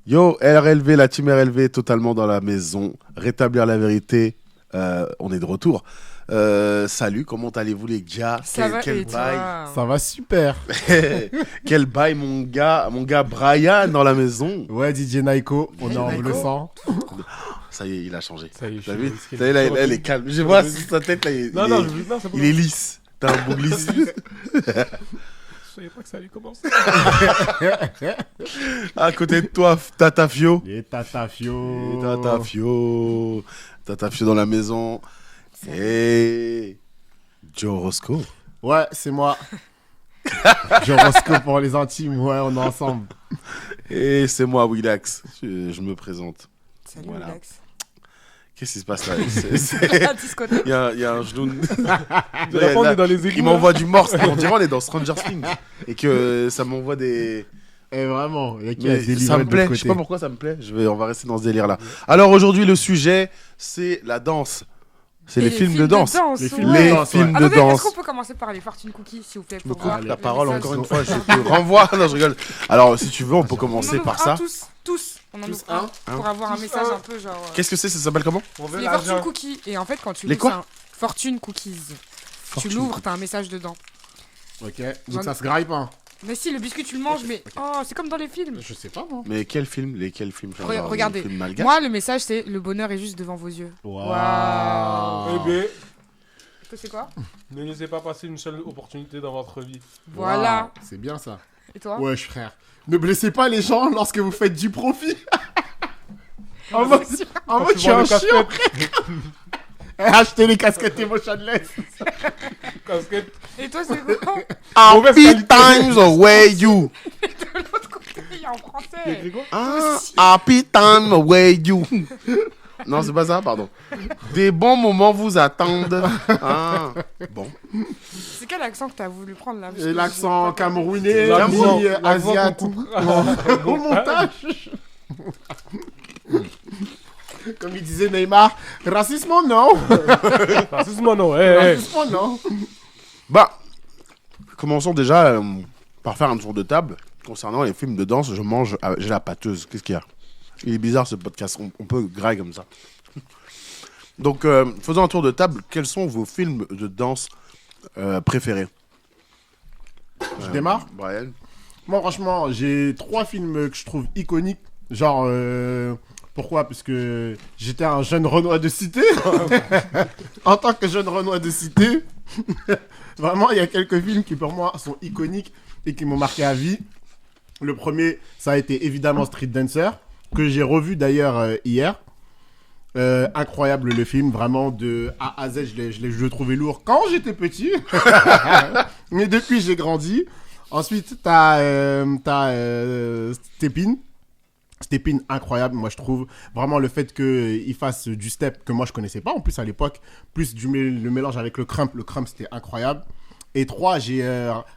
Yo, RLV, la team RLV totalement dans la maison. Rétablir la vérité. On est de retour. Salut, comment allez-vous les gars? Ça va, quel et bail. toi? Ça va super. Quel bail mon gars Brian dans la maison. Ouais, DJ Naiko, on est en Naiko. bleu sang. Ça y est, il a changé. Ça y est, T'as vu? Ça y est, là, elle est calme. Je vois sa tête là, Non, non, c'est pas il est lisse. T'as un beau glisse. Je savais pas que ça allait commencer. À côté de toi, Tata Fio. Les Tatafio. Et Tata Fio dans la maison. Et Joe Roscoe. Ouais, c'est moi. Jorosco pour les intimes, ouais, on est ensemble. Et c'est moi, Willax. Je me présente. Salut, Voilà. Relax. Qu'est-ce qui se passe là? La discothèque. Il y a un genou. De la fois, on est dans les Il égouts. m'envoie du morse. On dirait on est dans Stranger Things. Et que ça m'envoie des. Et vraiment, il y a qui a Mais délivré ça me de plaît. l'autre Je sais côté. pas pourquoi ça me plaît. On va rester dans ce délire là. Alors aujourd'hui, le sujet, c'est la danse. C'est Et les films de danse. Les films ouais. Les danse, films ouais. de Attendez, danse. est-ce qu'on peut commencer par les Fortune Cookies, s'il vous plaît, Je me pour coupe voir la le parole message. encore une fois. Je te renvoie. Non, je rigole. Alors, si tu veux, on peut On commencer en par ouvre ça. un tous. On en Tous ouvre un un. pour avoir un Tous message un. un peu genre. Qu'est-ce que c'est? Ça s'appelle comment? On veut Les Fortune l'argent. Cookies. Et en fait, quand tu Les ouvres quoi un Fortune Cookies, tu l'ouvres, t'as un message dedans. Ok, donc ça se grippe, hein. Mais si, le biscuit, tu le manges, mais oh, c'est comme dans les films. Je sais pas, moi. Mais quel film? Lesquels films? Genre, Regardez. les films malgaches. Moi, le message, c'est le bonheur est juste devant vos yeux. Waouh. Eh bien, Toi, c'est quoi? ne laissez pas passer une seule opportunité dans votre vie. Voilà. Waouh, c'est bien ça. Et toi? Wesh, frère. Ne blessez pas les gens lorsque vous faites du profit. En mode, C'est sûr. tu es un chiant. Achetez les casquettes émotionless. Casquette. Et toi, c'est quoi? Mauvaise Happy qualité. times away you. De l'autre côté, il y a en français. Happy time away you. Non, c'est pas ça, pardon. Des bons moments vous attendent. Ah, bon. C'est quel accent que t'as voulu prendre là? Parce Et que l'accent j'ai pas- camerounais, L'accent- asiat. l'accent Au montage. Comme il disait Neymar, racisme non. Racisme, non. Eh, Racisme non. Bah, commençons déjà par faire un tour de table. Concernant les films de danse, j'ai la pâteuse. Qu'est-ce qu'il y a? Il est bizarre ce podcast, on peut grailler comme ça. Donc, faisons un tour de table. Quels sont vos films de danse préférés? Je démarre. Brian. Moi, franchement, j'ai 3 films que je trouve iconiques. Genre, pourquoi? Parce que j'étais un jeune Renois de cité. En tant que jeune Renois de cité, vraiment, il y a quelques films qui, pour moi, sont iconiques et qui m'ont marqué à vie. Le premier, ça a été évidemment Street Dancer, que j'ai revu d'ailleurs hier. Incroyable le film, vraiment de A à Z, je le trouvais lourd quand j'étais petit. Mais depuis, j'ai grandi. Ensuite, t'as Stepin. Stepin, incroyable, moi je trouve. Vraiment le fait qu'il fasse du step que moi je connaissais pas en plus à l'époque. Plus le mélange avec le crump. Le crump, c'était incroyable. Et 3, j'ai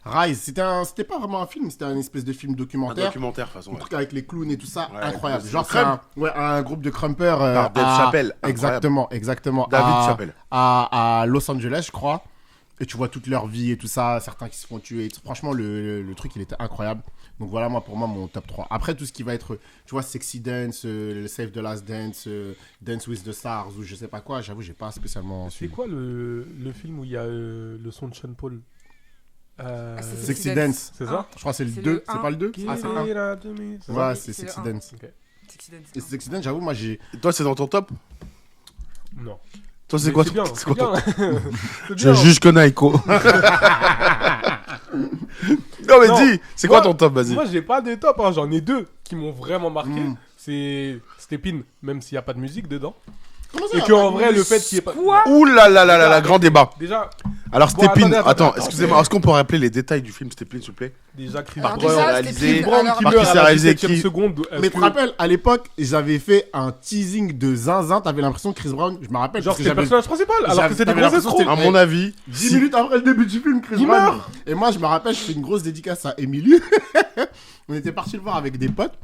Rise. C'était pas vraiment un film, c'était un espèce de film Un documentaire. documentaire, de toute façon. Un Ouais. truc avec les clowns et tout ça, Ouais, incroyable. le Genre, c'est crump. un groupe de crumpers. Par Dave Chappelle, incroyable. Exactement. David Chappelle. À Los Angeles, je crois. Et tu vois toute leur vie et tout ça, certains qui se font tuer. Franchement, le truc, il était incroyable. Donc voilà, pour moi, mon top 3. Après, tout ce qui va être, tu vois, Sexy Dance, Save the Last Dance, Dance with the Stars, ou je sais pas quoi, j'avoue, j'ai pas spécialement C'est suivi. quoi le film où il y a le son de Sean Paul? c'est Sexy Dance. C'est ça? Je crois que c'est le C'est 2, le c'est un. pas le 2? Ah, c'est le 1. Ouais, Oui, c'est c'est le Sexy 1. Dance. Sexy Dance. Et Sexy Dance, j'avoue, moi, j'ai... Et toi, c'est dans ton top? Non. Toi, c'est Mais quoi c'est bien, ton- c'est quoi ton- bien. C'est Je bien. juge que Naiko. Non, mais Non, dis, c'est moi- quoi ton top, vas-y? Moi, j'ai pas de top, hein. J'en ai 2 qui m'ont vraiment marqué. Mm. C'est Stepin, même s'il n'y a pas de musique dedans. Comment ça, Et y a qu'en pas de vrai, le musique fait qu'il n'y ait pas. Quoi? Ouh là là là là là, grand débat. Déjà, Alors, Bon, Stepin, attendez, attends, attends, excusez-moi, est-ce qu'on peut rappeler les détails du film Stepin, s'il vous plaît? Chris Alors Brown déjà, réalisé- c'était Brown alors- qui Par meurt qui à s'est la réalisé 17e qui seconde. Mais tu te rappelles, à l'époque, ils avaient fait un teasing de zinzin, t'avais l'impression que Chris Brown, je me rappelle, Genre, parce que c'était le personnage principal, alors que j'avais- c'était des t'avais gros l'impression escrocs. que À mon avis, 10 si- minutes après le début du film, Chris Il Brown. meurt. Et moi, je me rappelle, je fais une grosse dédicace à Emily. On était partis le voir avec des potes.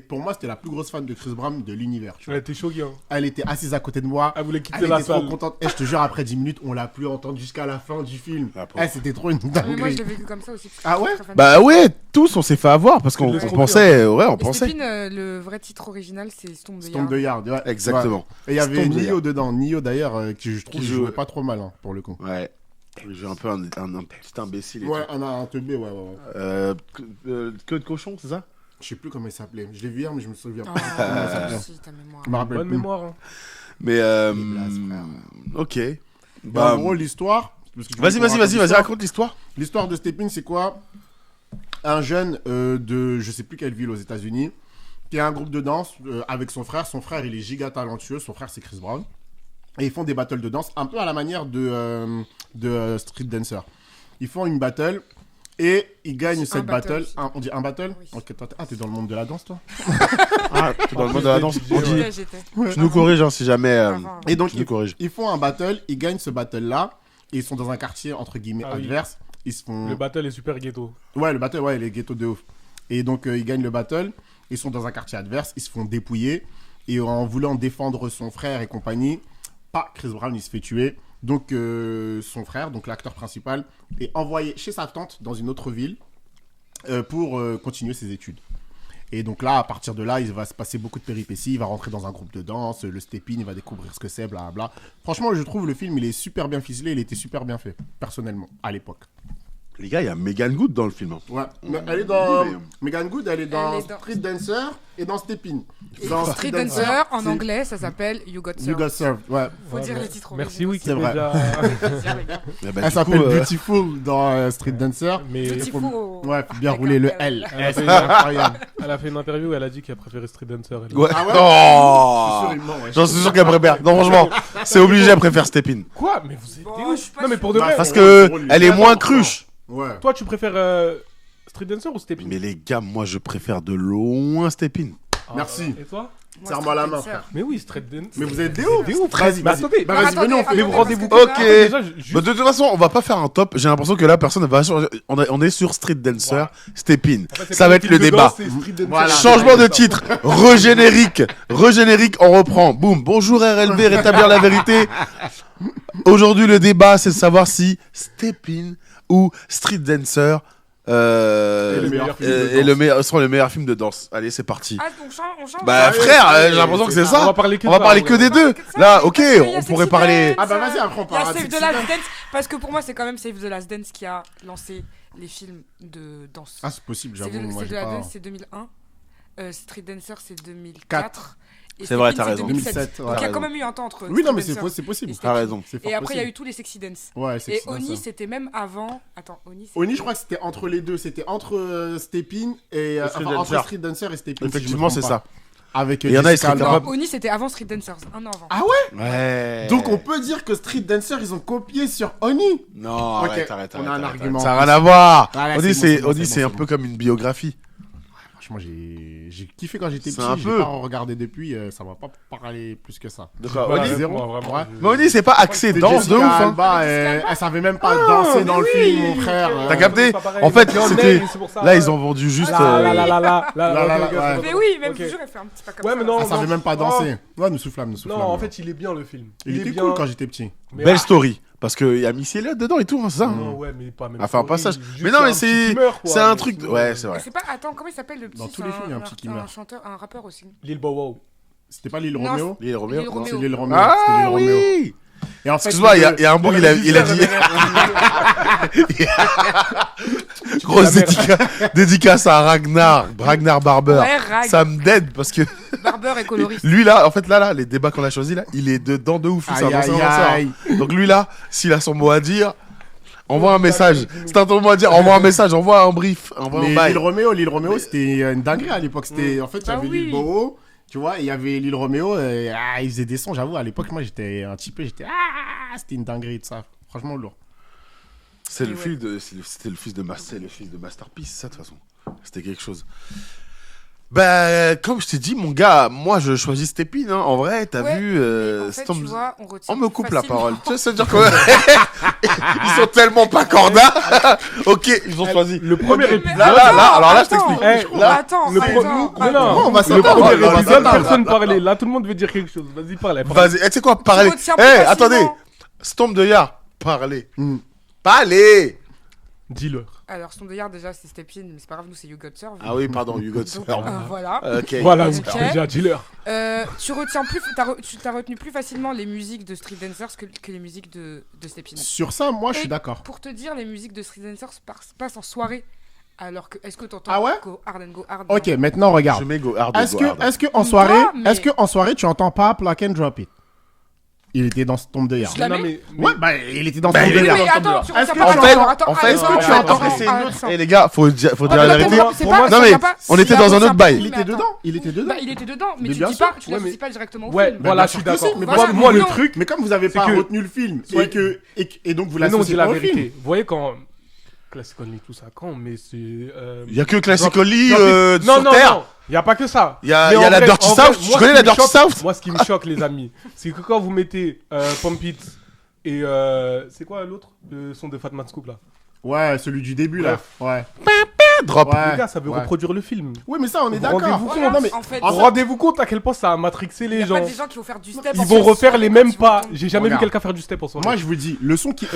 pour moi, c'était la plus grosse fan de Chris Brown de l'univers. Tu Elle vois. était choquée. Hein. Elle était assise à côté de moi. Elle voulait quitter Elle la était trop salle. contente. Et je te jure, après 10 minutes, on l'a plus entendue jusqu'à la fin du film. Ah, pauvre. C'était trop une Mais moi, je dinguerie. l'ai vécu comme ça aussi. parce que Ah je suis ouais très fan. Bah ouais, tous on s'est fait avoir parce qu'on Tu l'as on trop pensait, ouais, on Et pensait. Stepin, le vrai titre original, c'est Storm the Storm Yard. de Yard. Ouais. Exactement. Ouais. Et il y avait Storm de Nio Yard. dedans. Nio d'ailleurs, qui je trouve Qui jouait joue- pas trop mal hein, pour le coup. Ouais. J'ai un peu un petit imbécile. Et Ouais, tout. on a un teubé, ouais. Queue de cochon, c'est ça? Je sais plus comment il s'appelait. Je l'ai vu hier, mais je me souviens Oh, pas. Comment il s'appelait. si, ta mémoire. Je me rappelle Bonne plus. mémoire. Hein. Mais Blase, frère. ok. Bah, en gros, l'histoire. parce que tu veux qu'on raconte Vas-y, l'histoire raconte l'histoire. L'histoire de Stepin, c'est quoi? Un jeune de je sais plus quelle ville aux États-Unis qui a un groupe de danse avec son frère. Son frère, il est giga talentueux. Son frère, c'est Chris Brown. Et ils font des battles de danse un peu à la manière de Street Dancer. Ils font une battle et ils gagnent cette battle. battle. On dit un battle? Oui. Ok, t'es dans le monde de la danse, toi? Ah, t'es dans le monde de la danse. On dit, J'étais. tu nous corriges hein, si jamais. Enfin, Et donc, Tu nous corriges. ils font un battle, ils gagnent ce battle-là. Et ils sont dans un quartier, entre guillemets, Ah oui. adverse. Ils se font... Le battle est super ghetto. Ouais, le battle, ouais, les ghettos de ouf. Et donc, ils gagnent le battle. Ils sont dans un quartier adverse. Ils se font dépouiller. Et en voulant défendre son frère et compagnie, Chris Brown, il se fait tuer. Donc, son frère, donc l'acteur principal, est envoyé chez sa tante dans une autre ville pour continuer ses études. Et donc là, à partir de là, il va se passer beaucoup de péripéties. Il va rentrer dans un groupe de danse, le Stepin, il va découvrir ce que c'est, blablabla. Franchement, je trouve le film, il est super bien ficelé. Il était super bien fait, personnellement, à l'époque. Les gars, il y a Megan Good dans le film. Hein. Ouais, mais elle est dans. mais- Megan Good, elle est dans Elle est dans- Street Dancer et dans Stepin. Et Dans Street Dancer, en c'est anglais, ça s'appelle You Got You Served. Got Served, ouais. Faut dire Ouais, les titres Merci originaux. Wikipédia. Dire, les gars. Eh ben, Elle du s'appelle coup, Beautiful dans Street Dancer. Mais Beautiful. Ouais, faut bien Avec rouler un le L. L. Elle a fait C'est une- incroyable. elle a fait une interview où elle a dit qu'elle préférait Street Dancer. elle. Ouais. Ah ouais Oh Je suis sûr, il ment, ouais. J'en suis sûr qu'elle préfère. Non, franchement, c'est obligé, elle préfère Stepin. Quoi? Mais vous êtes Bon, ouf. je suis pas Non mais sûre. pour de Bah, vrai. Parce Ouais, que c'est drôle, elle il est est moins vraiment cruche. Ouais. Toi tu préfères Street Dancer ou Stepin? Mais les gars, moi, je préfère de loin Stepin. Ah, Merci. Et toi? Moi, Serre-moi la Street main, Dancer. frère. Mais oui, Street Dancer. Mais vous êtes des ouf. Des ouf. Vas-y, Mais vas-y. attendez. Bah, Non, vas-y, venez, on fait attendez, des Mais rendez-vous. parce que Ok. là- Déjà, Bah, de toute façon, on va pas faire un top. J'ai l'impression que là, personne ne va sur. On est sur Street Dancer, Stepin. En fait, c'est Ça pas va un être film le de débat. danse, c'est Street Dancer. Voilà. Changement de titre, regénérique, on reprend. Boum, bonjour RLV, rétablir la vérité. Aujourd'hui, le débat, c'est de savoir si Stepin ou Street Dancer le meilleur film de danse. sont les meilleurs films de danse. Allez, c'est parti. Ah, donc on change. Bah, ouais, frère, ouais, j'ai l'impression que c'est c'est ça. On va parler que On de va ça, parler en que vrai. des deux. Que de ça, Là, mais ok, parce qu'il y a on Sexy pourrait parler. Dance, Ah bah vas-y, après on Il y a parlera de Save the Sexy Last Dance. Dance, parce que pour moi, c'est quand même Save the Last Dance qui a lancé les films de danse. Ah, c'est possible, Save j'avoue. Moi, the j'ai Last pas. Dance, c'est 2001. Street Dancer, c'est 2004. Et C'est vrai, Stepin, t'as raison. 2007. 2007, ouais. Donc il y a T'as quand raison. même eu un temps entre. Oui, non, mais Street Dancer c'est possible. et T'as raison. C'est fort Et après, il y a possible. eu tous les Sexy Dance. Ouais, Et Sexy Oni, Dance. c'était même avant. Attends, Oni, c'est. Oni, je crois que c'était entre les deux. C'était entre Stepin et. Street Enfin, entre Dancer. Street Dancer et Stepin. Effectivement, c'est ça. Avec Et il y en a, ils Jessica seraient Alba. capables. Oni, c'était avant Street Dancers, un an avant. Ah ouais? Ouais. Donc on peut dire que Street Dancer, ils ont copié sur Oni. Non, Ok, arrête. on a un argument. Ça n'a rien à voir. Voilà, Oni, c'est bon, c'est c'est un bon. peu comme une biographie. Franchement, j'ai kiffé quand j'étais C'est petit. un J'ai peu. pas regardé depuis. Ça m'a pas parlé plus que ça. De quoi, Voilà, Oni zéro. moi, vraiment, Ouais. Mais Oni, c'est pas axé C'était danse de Jessica ouf. Hein. Alba, elle savait même pas danser dans le film, mon frère. T'as capté? En fait, c'était. Là, ils ont vendu juste. Là, ouais. Mais oui, même Ok. je j'aurais fait un petit pas comme Ouais, ça. mais non. Elle savait même pas danser. Ouais, nous soufflâmes, nous Non, soufflâmes. en fait, il est bien le film. il est était bien. cool quand j'étais petit. Mais Belle ah, story. Parce qu'il y a Missy Elliott dedans et tout, hein, c'est ça. Non, ouais, mais pas même. À faire un story, passage. juste Mais non, mais un petit qui c'est. meurt, quoi, C'est un mais truc. sinon- Ouais, c'est Mais vrai. c'est pas. Attends, comment il s'appelle le petit? Dans tous c'est les films, il y a un petit qui un meurt. chanteur, un rappeur aussi. Lil Bow Wow. C'était pas Lil Non, Romeo? Lil Romeo. Lil non. Romeo. C'est Lil Romeo. Ah C'était Lil Romeo. oui. Et en fait, Excuse-moi, il y a un bout, il a dit. Grosse dédicace à Ragnar Barber. Ouais, Rag. Ça me dead parce que Barbeur et coloriste. lui là, en fait là, les débats qu'on a choisis là, il est dedans de ouf. C'est un Aïe, ancien aïe, danseur, aïe. hein. Donc lui là, s'il a son mot à dire, envoie un message. C'est un ton mot à dire, envoie un message, envoie un brief, envoie un Mais bail. Lil Romeo, c'était une dinguerie à l'époque. C'était, en fait, il y Bah avait oui. Lil Bowo, tu vois, et il y avait Lil Romeo, et, il faisait des sons, j'avoue, à l'époque, moi, j'étais un petit peu, c'était une dinguerie de ça. Franchement, lourd. C'est le Et fils de, c'était le fils de Masterpiece, ça de toute façon. C'était quelque chose. Bah, comme je t'ai dit, mon gars, moi je choisis Stepin. Hein. En vrai, t'as Ouais, vu. mais en fait, Stomp- tu vois, on retient On me plus coupe la facilement. parole. Tu sais, ça veut dire quoi? Ils sont tellement pas cordas. Ok, ils ont choisi. Le premier Mais épisode. Là, alors là, je attends, t'explique. Eh, Là, attends, le attends, Non, non, on va le s'attendre. premier Oh là là, épisode, là là personne parlait. Là, tout le monde veut dire quelque chose. Vas-y, parle. vas-y, tu sais quoi, parlez. retiens Eh, plus facilement. attendez. Stomp de Yard, parlez. Hmm. Parlez. Dis-le. Alors, son de déjà, c'est Stepin, mais c'est pas grave, nous, c'est You Got Served. Ah oui, pardon, you got Donc, served. voilà. Ok. Voilà, Ok. déjà, dis-le. Tu retiens plus, tu t'as retenu plus facilement les musiques de Street Dancers que les musiques de Stepin. Sur ça, moi, je suis Et d'accord. Pour te dire, les musiques de Street Dancers passent en soirée. Alors que, est-ce que t'entends Ah ouais Go Hard and Go Hard Ok, maintenant, regarde. Je mets go hard. Est-ce go hard. que en soirée, mais- est-ce que en soirée, tu entends pas Pluck and Drop It? Il était dans ce tombe de Yard. Je la Non, mets. Ouais, bah, il était dans ce Bah, tombe il de est Yard. mais attends, tu Est-ce retiens que pas tu En fait, entends- attends, en fait, attends, ce que tu attends, entends, attends, c'est une attends, autre. attends. Eh les gars, faut dire Ah, la mais vérité. attends, c'est Pour pas- moi, ça non, vient mais pas- on était la dans un retient autre pas, bail. mais Il était attends. dedans. Il était dedans. Bah, il était dedans, mais Mais tu bien dis sûr. pas, tu Ouais, l'associes mais- pas directement au Ouais, film. voilà, bien je suis sûr que si, d'accord. mais Voilà, Moi, le non. truc, Mais comme vous avez C'est pas que- retenu le film Ouais. et donc vous mais non, l'associez c'est la pas au vérité. film. Vous voyez quand. Classic Only, tout ça, quand, mais c'est. Il y a que Classically Non, sur non, Terre. non, il n'y a pas que ça. Il y a Mais en la vrai- Dirty en South. vrai, Tu moi, connais ce la qui me Dirty choque- South? Moi, ce qui me choque, les amis, c'est que quand vous mettez Pump It et. C'est quoi l'autre? Le son de Fatman Scoop là. Ouais, celui du début là. Ouais. Drop. Ouais. Les gars, ça veut ouais. reproduire le film. Oui, mais ça, on est d'accord. Rendez-vous Voilà, Non, mais en fait, en fait- Rendez-vous compte à quel point ça a matrixé il y les a gens. pas des gens qui vont faire du step. Ils en vont fait, refaire soirée les quand mêmes tu pas. entends- J'ai jamais vu Regarde. quelqu'un faire du step en soirée. Moi, je vous dis, le son qui,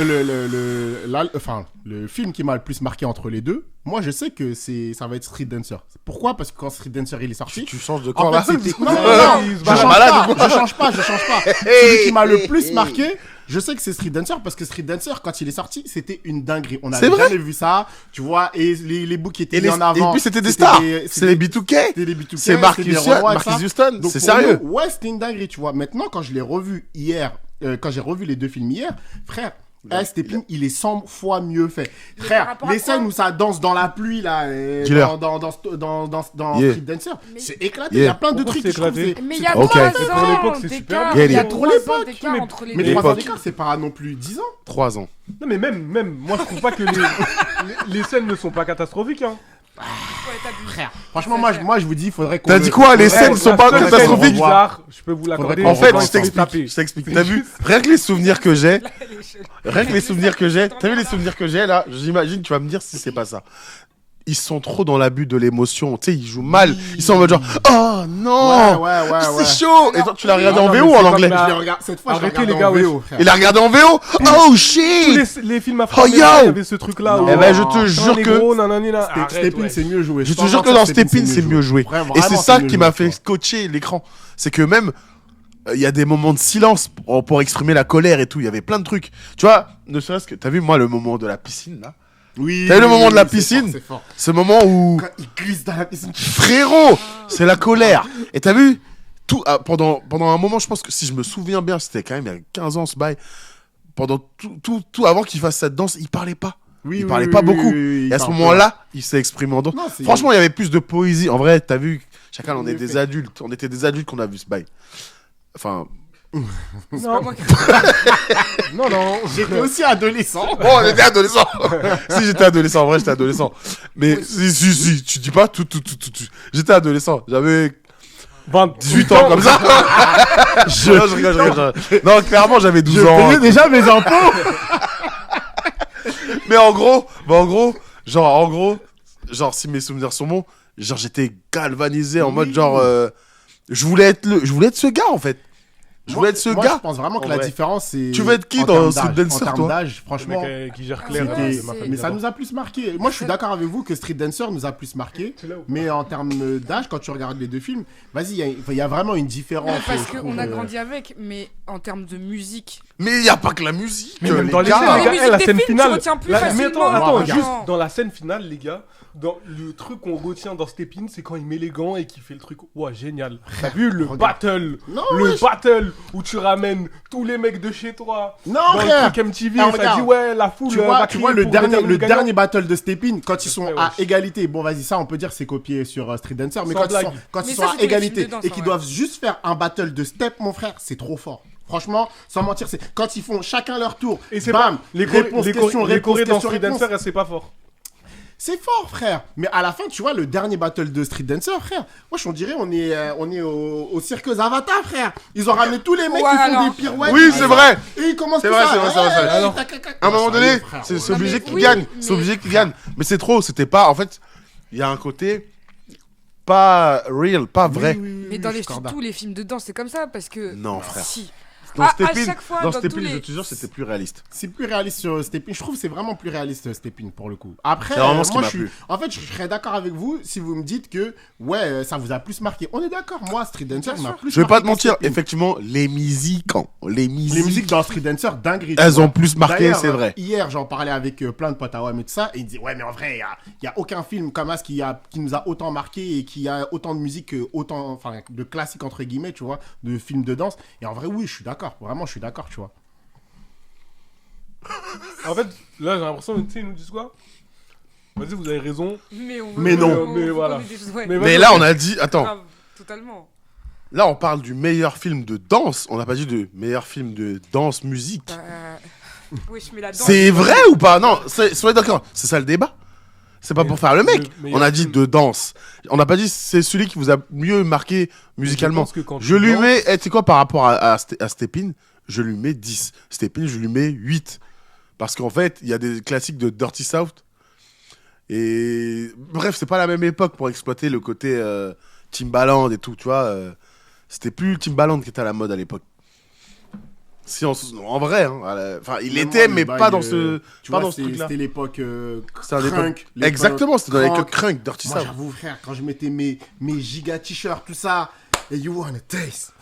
le film qui m'a le plus marqué entre les deux, moi, je sais que ça va être Street Dancer. Pourquoi? Parce que quand Street Dancer il est sorti, Tu changes de camp en là. fait, c'était. Non, non, Ouais, non, il se je balade. change Malade pas, ou quoi je change pas. Celui qui m'a le plus marqué, je sais que c'est Street Dancer parce que Street Dancer, quand il est sorti, c'était une dinguerie. On C'est n'avait vrai jamais vu ça, tu vois, et les bouts qui étaient Et mis en avant. puis c'était des stars. c'était C'est les B2K. c'était des B2K, C'est c'était Marcus des Renois et ça. Houston. Donc C'est pour sérieux. nous, ouais, c'était une dinguerie, tu vois. Maintenant, quand je l'ai revu hier, quand j'ai revu les deux films hier, frère, Stepin, il est 100 fois mieux fait. par Frère, rapport à les quoi scènes où ça danse dans la pluie, là, Killer. dans Yeah. Street Dancer, Mais- c'est éclaté. Yeah. Il y a plein de Pourquoi trucs c'est que je trouve éclaté c'est- Mais il c'est y a trop Ok. 3 bien. Et pour l'époque, ans c'est d'écart. super. Il y a Get it. 3 ans l'époque, d'écart mais- entre les Mais deux. 3 ans L'époque. d'écart, c'est pas non plus 10 ans. 3 ans. Non, mais même, moi, je trouve pas que les scènes ne sont pas catastrophiques. Hein. Ouais, t'abuses. Frère, franchement, moi, je vous dis, il faudrait qu'on. T'as dit quoi? Les faudrait- scènes sont pas La scène catastrophiques? bizarre, je peux vous l'accorder. qu'on En fait, revoie je ensemble. t'explique. Je t'explique. T'as vu? Rien que les souvenirs que j'ai. Rien que les souvenirs que j'ai. T'as vu les souvenirs que j'ai là? J'imagine, tu vas me dire si c'est pas ça. Ils sont trop dans l'abus de l'émotion. Tu sais, ils jouent mal. Ils sont en mode genre, oh non! Ouais. C'est chaud! Et toi, tu l'as regardé en Non, mais VO ou c'est en comme anglais? la- Je les regarde, cette fois, je l'ai Arrêtez, regardé les gars, en ouais. VO, frère. Il a regardé en VO? Oh Tous shit! les films Oh, afro-américains, yo il y avait ce truc-là. Non. où- Eh ben, je te Putain, jure que. Stepin, c'est mieux joué. Je te jure que dans Stepin, c'est mieux joué. Vraiment, Et c'est vraiment, ça mieux qui joué, m'a tu fait vois. scotcher l'écran. C'est que même, il y a des moments de silence pour exprimer la colère et tout. Il y avait plein de trucs. Tu vois, ne serait-ce que, t'as vu, moi, le moment de la piscine, là? Oui. T'as vu le moment de la c'est piscine fort, c'est fort. Ce moment où, Quand il glisse dans la piscine. frérot, c'est la colère. Et t'as vu, tout, pendant un moment, je pense que si je me souviens bien, c'était quand même il y a 15 ans ce bail. Pendant tout avant qu'il fasse cette danse, il parlait pas. Oui, Il oui, parlait oui, pas oui, beaucoup. oui, il Et à ce parle moment-là, il s'est exprimé en danse. Non, c'est- Franchement, il y avait plus de poésie. En vrai, t'as vu, chacun, on est Mieux des fait. adultes. On était des adultes qu'on a vu ce bail. Enfin, C'est pas moi qui- Non, non. J'étais aussi adolescent. bon, on était adolescents. Si, j'étais adolescent. En vrai, j'étais adolescent. Mais si, tu dis pas tout. J'étais adolescent. J'avais 18 ans comme ça. Non, je rigole. Non, clairement, j'avais 12 Je ans. payais déjà mes impôts. Mais en gros, genre, si mes souvenirs sont bons, genre, j'étais galvanisé en mode, genre, je voulais être ce gars, en fait. Je voulais être ce Moi, gars. je pense vraiment que En la vrai. différence, c'est. Tu veux être qui en dans termes Street d'âge. Dancer, En termes toi d'âge, franchement. Le mec qui gère Claire. Ah, c'était- ouais, ma c'est- famille Mais ça d'abord. nous a plus marqué. Moi, je suis d'accord avec vous que Street Dancer nous a plus marqué. C'est là où- Mais en termes d'âge, quand tu regardes les deux films, vas-y, il y a vraiment une différence. Parce je qu'on trouve, a grandi avec, mais en termes de musique. Mais il y a pas que la musique. Mais même les dans les gars. scènes, Dans les les gars, musiques la des scène films, tu finale. retiens plus Mais facilement. attends, Ouais, juste regarde. dans la scène finale, les gars, dans le truc qu'on retient dans Stepin, c'est quand il met les gants et qu'il fait le truc. Ouah, génial. T'as vu le Regarde. battle Non, Le wesh. battle où tu ramènes tous les mecs de chez toi. Non, Dans frère. le truc MTV, Alors, ça regarde. dit ouais, la foule. Tu va vois, crier le pour dernier, déterminer le gagnant. dernier battle de Stepin, quand ils sont Ouais, à wesh. égalité, bon vas-y, ça on peut dire c'est copié sur Street Dancer, mais Sans quand blague. quand Mais ils ça, sont à c'était les égalité films de danse, et qu'ils ouais. doivent juste faire un battle de step, mon frère, c'est trop fort. Franchement, sans mentir, c'est quand ils font chacun leur tour, Et c'est bam, pas les réponse, question, les réponse, chorés dans question, Street réponse. Dancer, c'est pas fort. C'est fort, frère. Mais à la fin, tu vois, le dernier battle de Street Dancer, frère. Wesh, on dirait on est au cirque Zavata, frère. Ils ont ramené tous les mecs Ouais, qui font alors. des pirouettes. Oui, c'est vrai. Et ils commencent C'est tout vrai, ça. c'est vrai, c'est vrai, c'est vrai. Alors, À un moment donné, frère, c'est ouais. obligé mais qu'il oui, gagne. mais- C'est obligé qu'il gagne. Mais c'est trop, c'était pas. En fait, il y a un côté pas real, pas vrai. Mais dans je suis tous les films de danse, c'est comme ça parce que. Non, frère. Si. Dans À Step In, chaque fois, dans dans Step tous In, les- je te jure, c'était plus réaliste. C'est plus réaliste sur Step In. Je trouve que c'est vraiment plus réaliste Step In pour le coup. Après, C'est vraiment ce qui moi m'a je suis. plu. En fait, je serais d'accord avec vous si vous me dites que ouais, ça vous a plus marqué. On est d'accord. Moi, Street Dancer Bien m'a sûr. plus. Je vais pas marqué te mentir, que Step In. effectivement, les musiques, Les musiques dans Street Dancer, dinguerie. tu elles vois. ont plus marqué, D'ailleurs, c'est vrai. Hier, j'en parlais avec plein de potes à WAM et tout ça, et ils disaient ouais, mais en vrai, il y a aucun film comme ça qui nous a autant marqué et qui a autant de musique, autant, enfin, de classiques entre guillemets, tu vois, de films de danse. Et en vrai, oui, je suis d'accord. Vraiment, je suis d'accord, tu vois. En fait, là, j'ai l'impression, tu sais, ils nous disent quoi? Vas-y, vous avez raison. Mais non. Mais voilà. Ouais, Mais Mais là, on a dit, attends, grave, totalement. là, on parle du meilleur film de danse. On n'a pas dit de meilleur film de danse musique. Wesh, mais la danse. C'est vrai ou pas? Non, soyez d'accord. C'est ça le débat. C'est pas Mais pour faire le mec. le On a meilleur dit film. de danse. On n'a pas dit c'est celui qui vous a mieux marqué musicalement. pense que quand Je tu lui danses- mets, tu sais quoi, par rapport à Step In, je lui mets 10. Step In, je lui mets 8. Parce qu'en fait, il y a des classiques de Dirty South. Et bref, c'est pas la même époque pour exploiter le côté Timbaland et tout, tu vois. C'était plus Timbaland qui était à la mode à l'époque. Si en vrai, hein, enfin, il Même était, moi, mais le bail, pas dans ce, Tu pas vois, dans ce truc-là. c'était l'époque C'était à l'époque- crunk. l'époque Exactement, c'était dans crunk. l'époque crunk, Dirty Moi, South. j'avoue, frère, quand je mettais mes giga t-shirts, tout ça, et you wanna taste.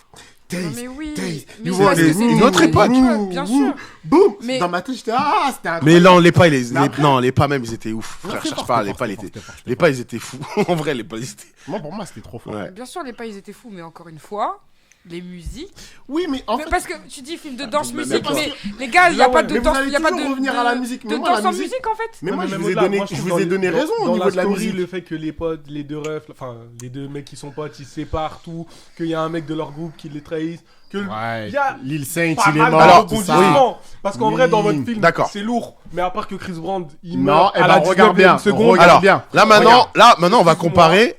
Non, Taste. mais oui. taste. Mais You c'est parce wanna- que c'était une autre époque. Bien sûr. Boum. Mais- Dans ma tête, j'étais c'était incroyable. Mais non, les pas, Mais après- non, les pas même, ils étaient ouf. Non, Frère, c'était cherche fort, pas, c'était les fort, pas, ils c'était étaient, fort, c'était les fort. pas, ils étaient fous. En vrai, les pas, ils étaient. Moi, pour moi, c'était trop fort. Ouais. Bien sûr, les pas, ils étaient fous, mais encore une fois, les musiques. Oui, mais en Mais fait. parce que tu dis film de danse, mais musique, parce mais les gars, il n'y a Ouais, pas mais de vous danse, allez il n'y a pas toujours de. revenir à la musique, mais De moi, la danse en musique- musique, en fait. Mais moi, Non, je mais vous ai au-delà, donné, moi, je trouve vous ai dans- donné raison dans au niveau la de la story, musique. le fait que les potes, les deux refs, enfin, les deux mecs qui sont potes, ils se séparent tout, qu'il y a un mec de leur groupe qui les trahisse, que Ouais. il y a Lil Saint, pas il est mal de mort. Alors, tout ça. rebondissements. Parce qu'en Oui. vrai, dans votre film, D'accord. c'est lourd. Mais à part que Chris Brand, il Non, meurt eh à ben, la regarde bien, 19e seconde. regarde Alors, bien. là maintenant, Regarde. on va Excuse-moi. comparer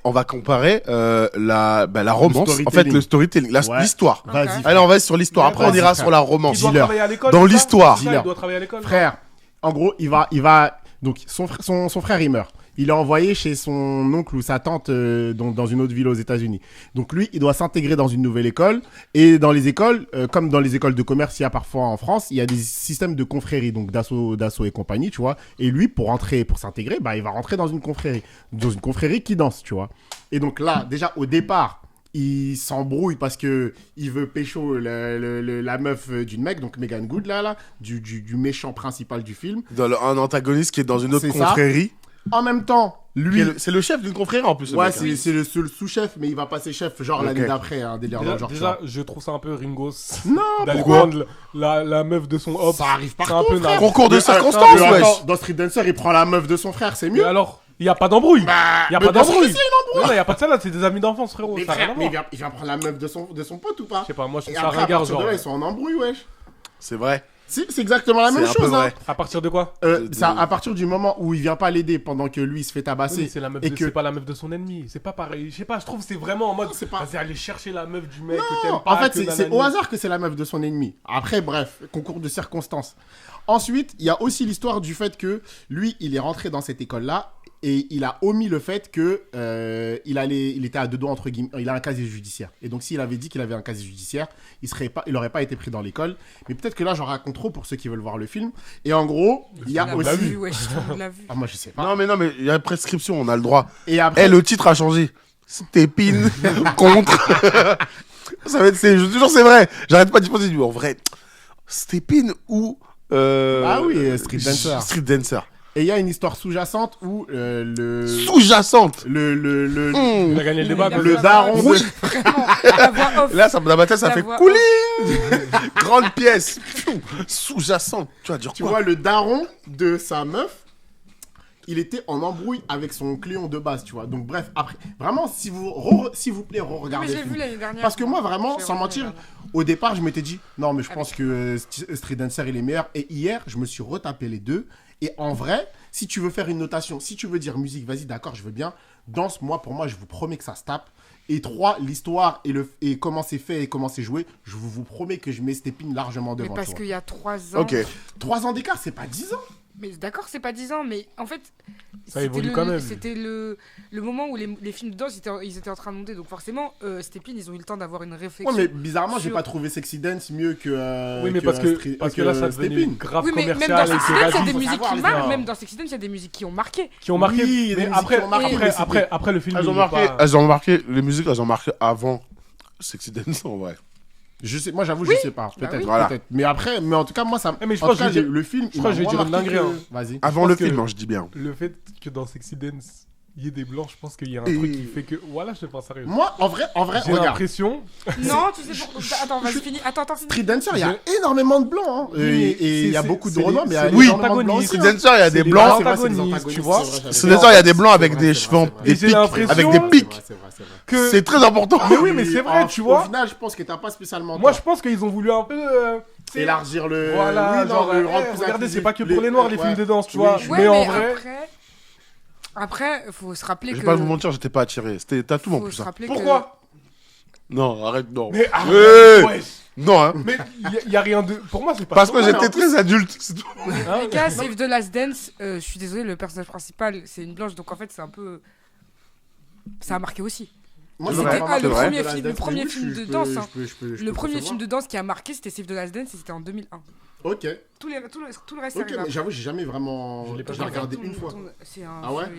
la romance, en fait, storytelling. le storytelling, Ouais. l'histoire. Vas-y. Ok. Allez, on va aller sur l'histoire. Mais Après, on vas-y, ira frère. sur la Il romance. doit Dis-leur. travailler à l'école. Dans c'est ça l'histoire. C'est ça, Dis-leur. Il doit travailler à l'école. Frère, en gros, il va. Donc, son frère, il meurt. Il est envoyé chez son oncle ou sa tante dans une autre ville aux États-Unis. Donc, lui, il doit s'intégrer dans une nouvelle école. Et dans les écoles, comme dans les écoles de commerce, il y a parfois en France, il y a des systèmes de confréries, donc d'assaut et compagnie, tu vois. Et lui, pour s'intégrer, bah, il va rentrer dans une confrérie qui danse, tu vois. Et donc là, déjà, au départ, il s'embrouille parce que il veut pécho la meuf d'une mec, donc Megan Good, du méchant principal du film. Un antagoniste qui est dans une autre C'est ça. confrérie. En même temps, lui... C'est le chef d'une confrérie en plus. ce Ouais, mec, hein. c'est le sous-chef, mais il va passer chef, genre Ok. l'année d'après, un délire dans le genre, tu Déjà, vois. je trouve ça un peu ringos Non, d'aller pourquoi prendre la meuf de son hop. Ça arrive C'est un partout, peu frère. naze. Concours de Mais, circonstances, mais wesh. attends, dans Street Dancer, il prend la meuf de son frère, c'est Mais mieux. alors, il n'y a pas d'embrouille. Bah, Il n'y a mais pas bien sûr que d'embrouille. si, il y a une embrouille. Non, il n'y a pas de salade, c'est des amis d'enfance, frérot. Mais Ça a rien frère, à mais voir. il vient prendre la meuf de son pote ou pas? Je sais pas, moi je Et trouve ça après, à ringard, partir de genre. là, ils sont en embrouille, wesh. C'est vrai. Si, c'est exactement la C'est même un peu chose, hein. vrai. À partir de quoi? Ça, à partir du moment où il vient pas l'aider pendant que lui il se fait Oui, tabasser mais c'est la meuf et de- que c'est pas la meuf de son ennemi, c'est pas pareil. Je sais pas, je trouve que c'est vraiment en mode. Non, c'est pas- Vas-y, aller chercher la meuf du mec que non, t'aimes pas. en fait que c'est nanani. au hasard que c'est la meuf de son ennemi. Après bref, concours de circonstances. Ensuite, il y a aussi l'histoire du fait que lui, il est rentré dans cette école-là et il a omis le fait que il était à deux doigts entre guillemets, il a un casier judiciaire. Et donc s'il avait dit qu'il avait un casier judiciaire, il aurait pas été pris dans l'école. Mais peut-être que là, j'en raconte trop pour ceux qui veulent voir le film. Et en gros, il y On a l'a aussi. pas vu, wesh, on l'a vu. Ah, moi je sais pas. Non, mais il y a prescription, on a le droit. Et après, Eh, le titre a changé. Stépine contre. Ça va être, je te jure, c'est vrai. J'arrête pas d'y penser. En vrai, Stépine ou. Ah oui, Street Dancer. Street Dancer. et il y a une histoire sous-jacente où Sous-jacente. Il a gagné le débat. La le voix daron off, de- vraiment, la voix off. Là, dans ma tête, ça La fait voix couler. Grande pièce. Sous-jacente. Tu vas dire tu quoi? vois le daron de sa meuf, il était en embrouille avec son client de base, tu vois. Donc bref, après, vraiment, s'il vous plaît, Mais regardez je le l'ai film. vu l'année dernière. Parce que moi, vraiment, Je l'ai sans revu mentir, l'année dernière. au départ, je m'étais dit, non, mais je Ah pense oui. que Street Dancer, il est meilleur. Et hier, je me suis retapé les deux. Et en vrai, si tu veux faire une notation, si tu veux dire musique, vas-y, d'accord, je veux bien. Danse, pour moi, je vous promets que ça se tape. Et 3, l'histoire et comment c'est fait et comment c'est joué, je vous promets que je mets Stepin largement devant. Mais parce tu vois. qu'il y a 3 ans. Ok. 3 ans d'écart, c'est pas 10 ans. Mais d'accord, c'est pas 10 ans, mais en fait. Ça évolue quand même. C'était le moment où les films de danse, ils étaient en train de monter. Donc forcément, Stepin, ils ont eu le temps d'avoir une réflexion. Ouais, mais bizarrement, j'ai sur- pas trouvé Sexy Dance mieux que. Oui, mais parce que là, ça devenu Stepin. grave Oui, mais même commercial. dans et Sexy que Dance, il y a vas-y, des faut musiques savoir, qui les marquent. gars. Même dans Sexy Dance, il y a des musiques qui ont marqué. qui ont marqué. Oui, des mais musiques après, qui ont marqué, après, mais c'était- après le film, Elles ont il est marqué, pas- elles ont marqué, les musiques, elles ont marqué avant Sexy Dance en vrai. Je sais, moi j'avoue, Oui. je sais pas. Bah Peut-être, oui. Voilà. peut-être. Mais après, mais en tout cas, moi ça. mais je en pense tout cas, que je vais le film. je crois que je vais dire une dinguerie, hein. Vas-y. Avant pense le que- film, hein, je dis bien. Le fait que dans Sexy Dance, il y ait des blancs, je pense qu'il y a un Et- truc qui fait que. Voilà, je sais pas sérieux. Moi, en vrai, J'ai regarde. l'impression. Non, tu sais pourquoi. Attends, vas-y, finis. Attends, finis. Street Dancer, il y a énormément de blancs. Hein. Oui, mais Et il y a c'est- beaucoup de c'est Renois, les- mais il y a c'est les énormément de blancs antagonistes. aussi. Street hein. Dancer, il y a C'est des les blancs. C'est vrai, c'est les antagonistes, antagonistes, tu vois. c'est vrai, j'avais Street pas- Dancer, il y a des blancs avec C'est des vrai, cheveux, c'est vrai. des Et j'ai pics, l'impression avec des pics. C'est vrai, c'est vrai. Que... C'est très important. Mais oui, mais c'est vrai, tu vois. Au final, je pense que t'as pas spécialement. Moi, tort. je pense qu'ils ont voulu un peu. c'est- Élargir le. Voilà, Oui, non, genre, le rendre plus regardez, inclusif. c'est pas que pour les noirs, les films de danse, tu vois. Oui, Ouais, mais en mais vrai. après, faut se rappeler Je que. vais pas vous mentir, j'étais pas attiré. C'était Tatou en Faut plus. se hein. rappeler Pourquoi Non, arrête, non. Mais Ouais. arrête, Non, hein. Mais il y a rien de. Pour moi, c'est pas. Parce que Ouais, en j'étais plus- très adulte, c'est tout. Hein, Les gars, Save the Last Dance, je suis désolé, le personnage principal, c'est une blanche, donc en fait, c'est un peu. Ça a marqué aussi. Moi, C'est c'est vrai, pas c'est marqué vrai. dans Le la premier dance, mais oui, film je de peux- danse, je hein. peux- je peux Le premier concevoir. film de danse qui a marqué, c'était Save the Last Dance et c'était en 2001. Ok. Tout le reste Ok, arrive mais après. j'avoue, j'ai jamais vraiment. Je l'ai pas Je l'ai regardé Ton- une fois. C'est un. Ah ouais jeu,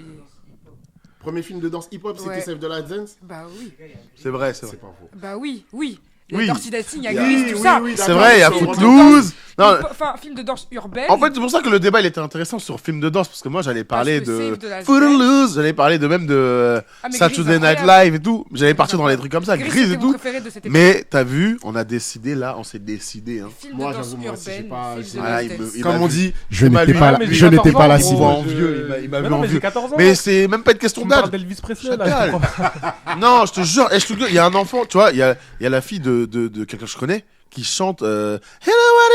Premier film de danse hip-hop, c'était Ouais. Save the Last Dance. Bah oui. C'est vrai, c'est vrai. C'est pas faux. Bah oui, oui. Oui. Dirty Dancing, il y a Il y a- Grease, tout ça. oui, C'est d'accord, vrai, il y a c'est Footloose. Non, Enfin, film de danse urbaine. en fait, c'est pour ça que le débat il était intéressant sur film de danse parce que moi j'allais parler que Save the de Last Footloose, j'allais parler de même de Ah, mais Saturday Grease, Night incroyable. Live et tout. J'allais partir dans les trucs comme ça, Grease, Grise c'était et mon tout. préféré de cette époque. Mais t'as vu, on a décidé là, on s'est décidé. Hein. Film Moi, de danse j'avoue, moi aussi, j'ai urbaine, pas- Save j'ai- the Voilà, Last il me- Dance. il Comme m'a on vu. dit, C'est pas lui. Ah, mais j'ai je n'étais 14 pas ans, la gros, cible. Il m'a en je- vieux, il m'a Mais vu non, en mais j'ai vieux. 14 ans. Mais c'est même pas une question Tu me parles d'âge. d'Elvis Presley là. Chacal. je comprends. Non, je te jure, et je te jure, il y a un enfant, tu vois, il y a la fille de quelqu'un que je connais qui chante Hello, what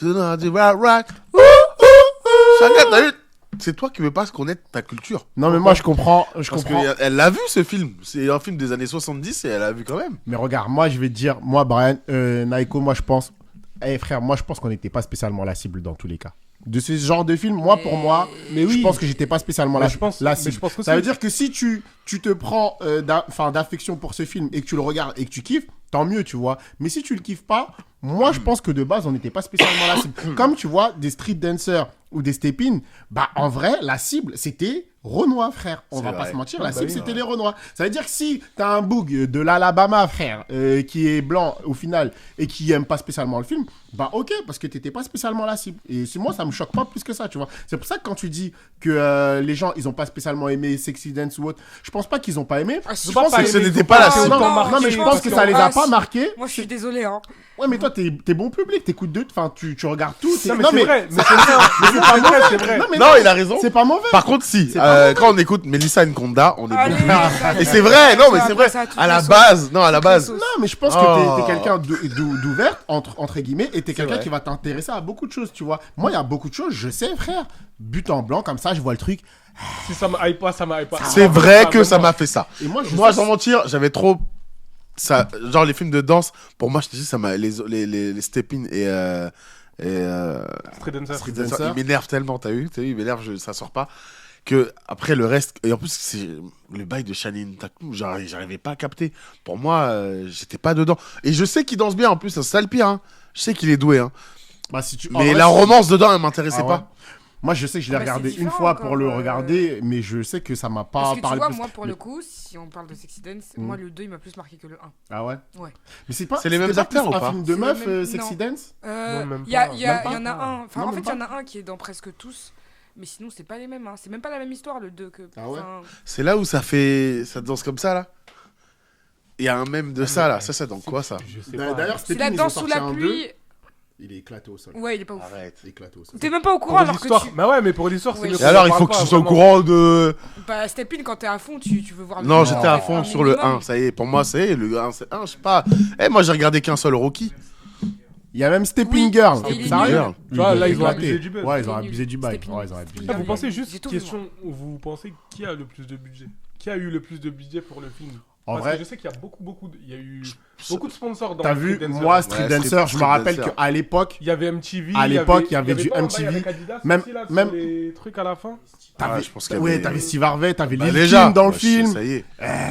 it up? Rock. Chacal, t'as vu? C'est toi qui veux pas connaître ta culture. Non, mais moi, je comprends. Je Parce comprends. qu'elle l'a vu ce film. C'est un film des années 70 et elle l'a vu quand même. Mais regarde, moi, je vais te dire, moi, Brian, Naiko, moi, je pense. Eh frère, moi, je pense qu'on n'était pas spécialement la cible dans tous les cas. De ce genre de film, moi, pour moi, Mais oui. je pense que j'étais pas spécialement Mais la, je pense- la mais cible. je pense que Ça si. veut dire que si tu te prends d'affection pour ce film et que tu le regardes et que tu kiffes, tant mieux, tu vois. Mais si tu le kiffes pas, moi, je pense que de base, on n'était pas spécialement la cible. Comme tu vois, des street dancers ou des step-in, bah, en vrai, la cible, c'était Renois, frère. On C'est va pas vrai. se mentir, Ah, la bah cible, oui, c'était les Renois. Ça veut dire que si t'as un boug de l'Alabama, frère, qui est blanc au final et qui aime pas spécialement le film, bah ok, parce que t'étais pas spécialement la cible. Et moi, ça me choque pas plus que ça, tu vois. C'est pour ça que quand tu dis que les gens, ils ont pas spécialement aimé Sexy Dance ou autre, je pense pas qu'ils ont pas aimé. Ah, si, Je pas pense pas que que ce aimé, n'était faut pas la pas cible. autant non, marqué mais je pense parce que que- ça les a Ah, pas si. marqués. Moi, je suis désolé, hein. Ouais, mais toi, t'es bon public, t'écoutes enfin, tu regardes tout. Non, mais c'est vrai. Mais c'est vrai. Mais c'est pas vrai, c'est vrai. Non, mais Non, il a raison. c'est pas mauvais. Par contre, si, C'est pas quand on écoute Melissa Nkonda, on est Allez, beaucoup. allez. Et c'est vrai, non, mais c'est vrai. Ça, toutes À la les sauces. base, non, à la Toutes les base. sauces. Non, mais je pense que Oh. t'es quelqu'un d'ouverte, entre guillemets, et t'es quelqu'un vrai. qui va t'intéresser à beaucoup de choses, tu vois. Moi, il y a beaucoup de choses, je sais, frère. But en blanc, comme ça, je vois le truc. Si ça me hype pas, ça me hype pas. C'est vrai que ça m'a fait ça. Et moi, Moi, sais- sans mentir, j'avais trop. Ça, genre les films de danse, pour moi, je te dis, ça m'a. Les step-in et. Street Dancer. Street Dancer, Dancer. ils m'énervent tellement, t'as vu, ils m'énervent, ça sort pas. Que après le reste, et en plus, c'est le bail de Channing Tatum, j'arrivais pas à capter. Pour moi, j'étais pas dedans. Et je sais qu'il danse bien en plus, c'est ça le pire, hein. Je sais qu'il est doué, hein. Bah, si tu... en Mais vrai, la si- romance dedans, elle m'intéressait Ah ouais. pas. Moi, je sais que je l'ai Ah bah, regardé c'est une différent fois encore, pour le regarder, mais je sais que ça m'a pas Parce que tu parlé vois, plus. moi, pour Mais- le coup, si on parle de Sexy Dance, Mm. moi, le 2, il m'a plus marqué que le 1. Ah ouais Ouais. Mais c'est pas. C'est les c'était mêmes pas acteurs plus ou un pas film de C'est les meuf, mêmes- Sexy non. Dance même Il y, a- pas. il y a- Même il y en a pas. un. Enfin, Non, en fait, même il y en a un qui est dans presque tous. Mais sinon, c'est pas les mêmes. Hein. C'est même pas la même histoire, le 2. Ah ouais C'est là où ça danse comme ça, là. Il y a un mème de ça, là. Ça donne quoi, ça? Je sais pas. D'ailleurs, C'est c'était la ils ont danse sous sorti la un pluie. 2, il est éclaté au sol. Ouais, il est pas ouf. Arrête. Éclaté au sol. T'es même pas au Pour courant alors que l'histoire. tu. Bah ouais, mais pour l'histoire, c'est Ouais. mieux Et qu'on alors, en il faut parle que pas, tu sois au vraiment. courant de. Bah, Step In, quand t'es à fond, tu veux voir le Non, film, j'étais à un fond sur le minimum. 1. Ça y est, pour moi, c'est le 1, c'est 1, je sais pas. Eh, moi, j'ai regardé qu'un seul Rocky. Il y a même Stepping Oui, Girl. Stepping T'es sérieux Girl. Tu vois, là, ils ont éclaté. abusé du buzz. Ouais, ils ont C'était abusé nul. du bail. Stepping- Ouais, ils ont abusé du Stepping Ah, bail. vous pensez J'ai juste, tout vu, question, vous pensez qui a le plus de budget? Qui a eu le plus de budget pour le film? En Parce vrai, que je sais qu'il y a il y a eu beaucoup de sponsors dans t'as vu, Street Dancer. moi, Street Ouais, Dancer, je Street me rappelle Dancer. qu'à l'époque, Il y avait MTV. À l'époque, il y avait du pas un bail MTV. avec Adidas Même- aussi, là, sur même- les trucs à la fin. t'avais, je pense qu'il y avait- t'avais Steve Harvey, t'avais Bah, Lil déjà, Kim dans le ouais, film. Ça y est.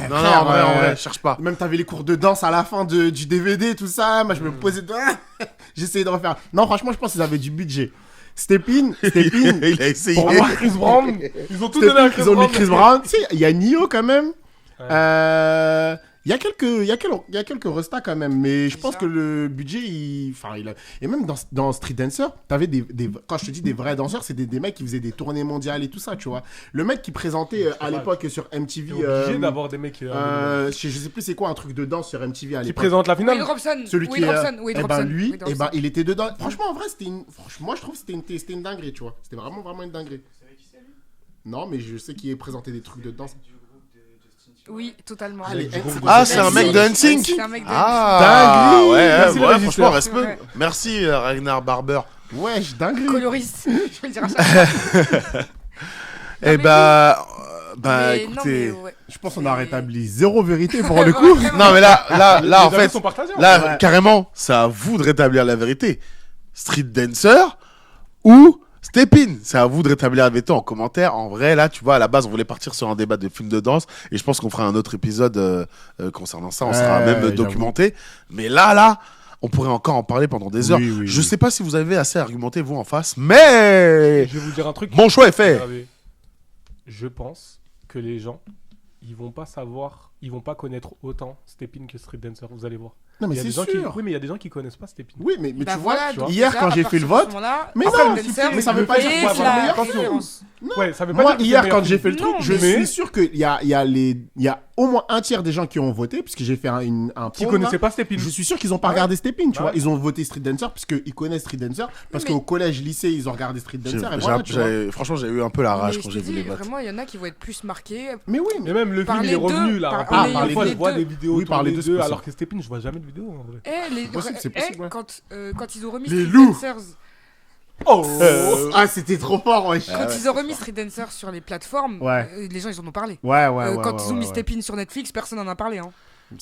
Non, frère, en vrai, cherche pas. Même t'avais les cours de danse à la fin du DVD, tout ça. Moi, je me posais dedans. J'essayais de refaire. Non, franchement, je pense qu'ils avaient du budget. Steppin, Il a essayé. Pour avoir Chris Brown, ils ont tout donné à Chris ils ont mis Brown. Chris Brown. Tu sais, il y a Nio quand même. Ouais. Il y a quelques restats quand même, mais je pense ça. que le budget, et même dans Street Dancer, t'avais quand je te dis des vrais danseurs, c'est des mecs qui faisaient des tournées mondiales et tout ça, tu vois. Le mec qui présentait à l'époque sur MTV, T'es obligé d'avoir des mecs je sais plus c'est quoi un truc de danse sur MTV à qui l'époque. présentent la finale. Wade Robson. Celui qui Wade Robson. Wade eh ben Robson. lui, Wade eh ben Robson. il était dedans. Franchement, en vrai, moi je trouve que c'était une dinguerie, tu vois. C'était vraiment une dinguerie. Non, mais je sais qu'il est présenté des trucs de danse. Oui, totalement. Allez, Ah, c'est un mec de NSYNC. C'est un mec de Ah, Dinguerie. ouais, Merci, le ouais, régisseur. franchement, respect. Ouais. Merci, Ragnar Barber. Wesh, dinguerie. coloriste. Je vais le dire à chaque fois. Eh mais bah, Mais non, écoutez. mais ouais. Je pense qu'on a rétabli zéro vérité pour le coup. Non, mais là, Les en avis fait, sont partagés. là, Ouais. carrément, c'est à vous de rétablir la vérité. Street Dancer ou Steppin, c'est à vous de rétablir la vérité en commentaire. En vrai, là, tu vois, à la base, on voulait partir sur un débat de films de danse, et je pense qu'on fera un autre épisode concernant ça. On sera même j'avoue. documenté. Mais là, on pourrait encore en parler pendant des heures. Oui, Je oui. sais pas si vous avez assez argumenté vous en face, mais Je vais vous dire un truc. mon choix est fait. Regardez. Je pense que les gens, ils vont pas connaître autant Steppin que Street Dancer. Vous allez voir. Non, mais Il y a c'est des gens sûr. oui, mais il y a des gens qui connaissent pas Steppin. Oui, mais Bah tu vois, voilà, tu vois. donc hier, déjà, quand à j'ai fait le partir de vote, ce moment-là, mais après, non, le dancer, mais ça veut pas dire fait quoi, la voilà, mais attention. référence. Ouais, ça veut pas moi, dire que hier, c'est quand meilleur j'ai fait le Non, truc, je mais- suis sûr qu'il y a au moins un tiers des gens qui ont voté, puisque j'ai fait un qui poll, connaissaient là. pas Steppin. Je suis sûr qu'ils ont pas Ah ouais. regardé Steppin, tu Ah vois. ouais. Ils ont voté Street Dancer parce qu'ils connaissent Street Dancer, parce Mais- qu'au collège, lycée, ils ont regardé Street J'ai- Dancer. Et voilà, tu vois. Franchement, j'ai eu un peu la rage Mais quand je j'ai te vu dis, les votes. vraiment, il y en a qui vont être plus marqués. Mais oui, Mais même le Par film, il est les revenu deux, là. par- Enfin, par des les fois, deux. je vois des vidéos Oui, par les deux, c'est deux, possible. alors que Steppin, je vois jamais de vidéos en vrai. C'est possible, ouais. Quand ils ont remis Les Street loups. Dancers, Oh Ah, c'était trop fort, wesh. quand ils ont remis Street Dancers sur les plateformes, Ouais. les gens ils en ont parlé. Ouais, ouais, ouais. Quand ils ont mis ouais. Steppin sur Netflix, personne n'en a parlé. Hein.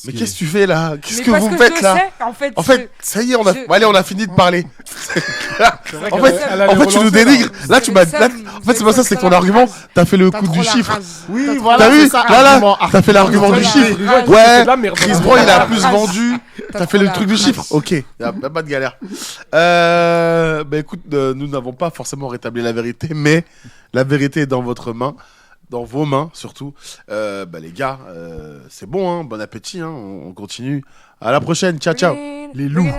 Mais qu'est-ce que tu fais là? Qu'est-ce Mais que parce vous me je faites le là? sais, en fait, En fait, ça y est, allez, on a fini de parler. En fait, tu nous dénigres. Là, tu m'as. Là, en fait, c'est pas ça, c'est que ton argument. T'as fait le coup du chiffre. Oui, voilà, T'as vu? c'est ça, Là, argument, t'as fait l'argument argument. du Voilà. chiffre. Ah, Ouais, c'est de la merde. Chris Brown, il a plus Ah, vendu. T'as fait le truc du chiffre. Ok, y a pas de galère. Bah écoute, nous n'avons pas forcément rétabli la vérité, mais la vérité est dans votre main. Dans vos mains, surtout. Bah les gars, c'est bon, hein, bon appétit, hein, on continue. À la prochaine, ciao, ciao. Les loups.